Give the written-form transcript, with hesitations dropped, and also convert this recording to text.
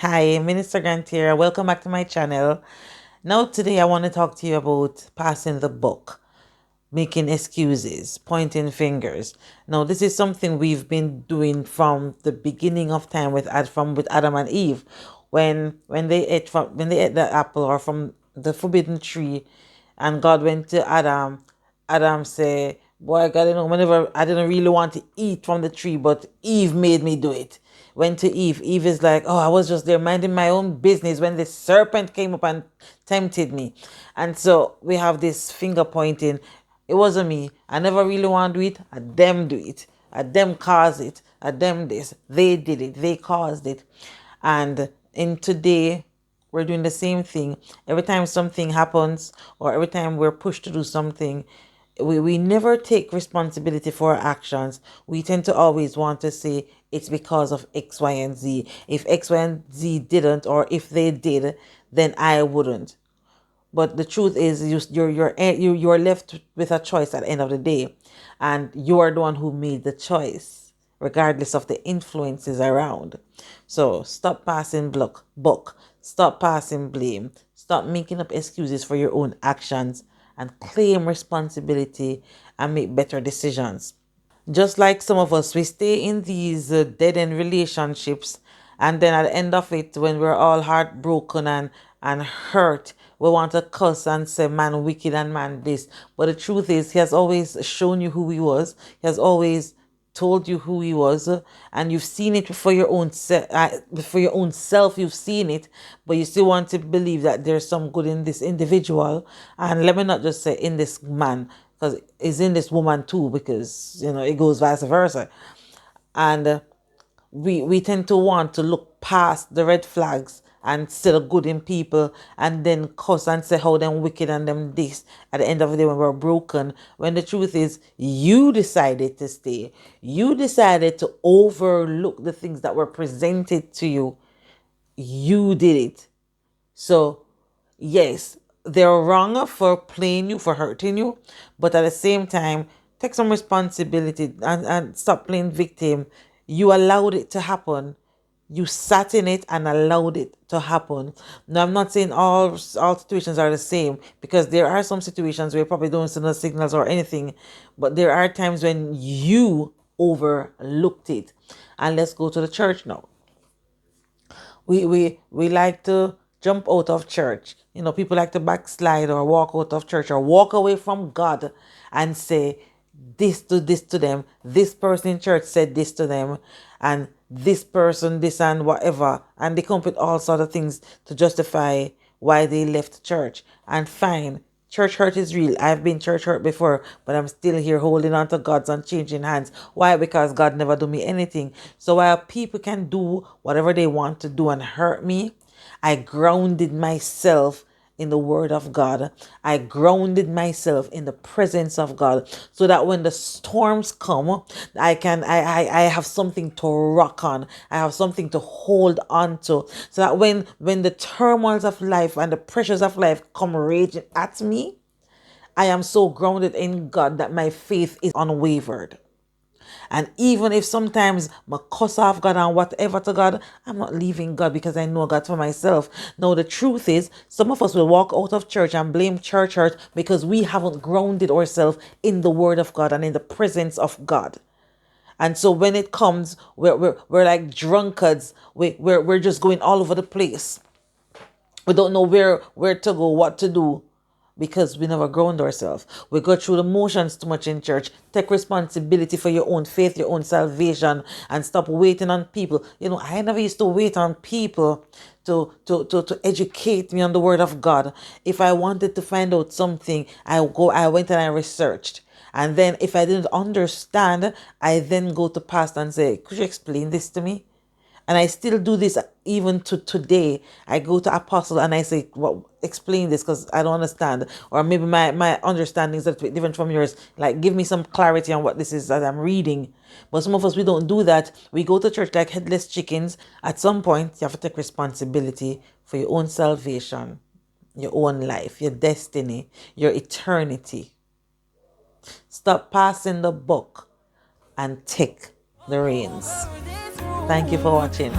Hi, Minister Grant here. Welcome back to my channel. Now, today I want to talk to you about passing the buck, making excuses, pointing fingers. Now, this is something we've been doing from the beginning of time with Adam and Eve, when they ate the apple or from the forbidden tree, and God went to Adam. Adam said, "Boy, God, whenever I didn't really want to eat from the tree, but Eve made me do it." Went to Eve. Eve is like, "Oh, I was just there minding my own business when the serpent came up and tempted me." And so we have this finger pointing. It wasn't me. I never really want to do it. I them do it. I them cause it. I them this. They did it. They caused it. And in today, we're doing the same thing. Every time something happens or every time we're pushed to do something, we never take responsibility for our actions. We tend to always want to say it's because of X, Y, and Z. If X, Y, and Z didn't, or if they did, then I wouldn't. But the truth is, you're left with a choice at the end of the day, and you are the one who made the choice, regardless of the influences around. So stop passing buck, stop passing blame, stop making up excuses for your own actions, and claim responsibility and make better decisions. Just like some of us, we stay in these dead end relationships, and then at the end of it, when we're all heartbroken and hurt, we want to cuss and say, "Man, wicked and man, this." But the truth is, He has always shown you who He was, He has always told you who He was, and you've seen it for your own for your own self. You've seen it, but you still want to believe that there's some good in this individual. And let me not just say in this man, because it's in this woman too, because it goes vice versa. And we tend to want to look past the red flags and see the good in people, and then cuss and say how them wicked and them this at the end of the day when we're broken, when the truth is you decided to stay. You decided to overlook the things that were presented to you. You did it. So yes, they're wrong for playing you, for hurting you, but at the same time, take some responsibility and stop playing victim. You allowed it to happen. You sat in it and allowed it to happen. Now, I'm not saying all situations are the same, because there are some situations where you probably don't see no signals or anything, but there are times when you overlooked it. And let's go to the church now. We like to jump out of church. People like to backslide or walk out of church or walk away from God and say this to them. This person in church said this to them, and this person this and whatever, and they come up with all sort of things to justify why they left church. And fine, church hurt is real. I've been church hurt before, but I'm still here holding on to God's unchanging hands. Why? Because God never do me anything. So while people can do whatever they want to do and hurt me, I grounded myself in the word of God. I grounded myself in the presence of God, so that when the storms come, I have something to rock on. I have something to hold on to. So that when the turmoils of life and the pressures of life come raging at me, I am so grounded in God that my faith is unwavered. And even if sometimes I cuss off God and whatever to God, I'm not leaving God, because I know God for myself. Now, the truth is, some of us will walk out of church and blame church hurt because we haven't grounded ourselves in the word of God and in the presence of God. And so when it comes, we're like drunkards. We're just going all over the place. We don't know where to go, what to do, because we never ground ourselves. We go through the motions too much in church. Take responsibility for your own faith, your own salvation, and stop waiting on people. I never used to wait on people to educate me on the word of God. If I wanted to find out something, I went and I researched. And then if I didn't understand, I then go to pastor and say, "Could you explain this to me?" And I still do this even to today. I go to apostle and I say, "Well, explain this, because I don't understand." Or maybe my understanding is a bit different from yours. Like, give me some clarity on what this is that I'm reading. But some of us, we don't do that. We go to church like headless chickens. At some point, you have to take responsibility for your own salvation, your own life, your destiny, your eternity. Stop passing the buck and take the reins. Thank you for watching.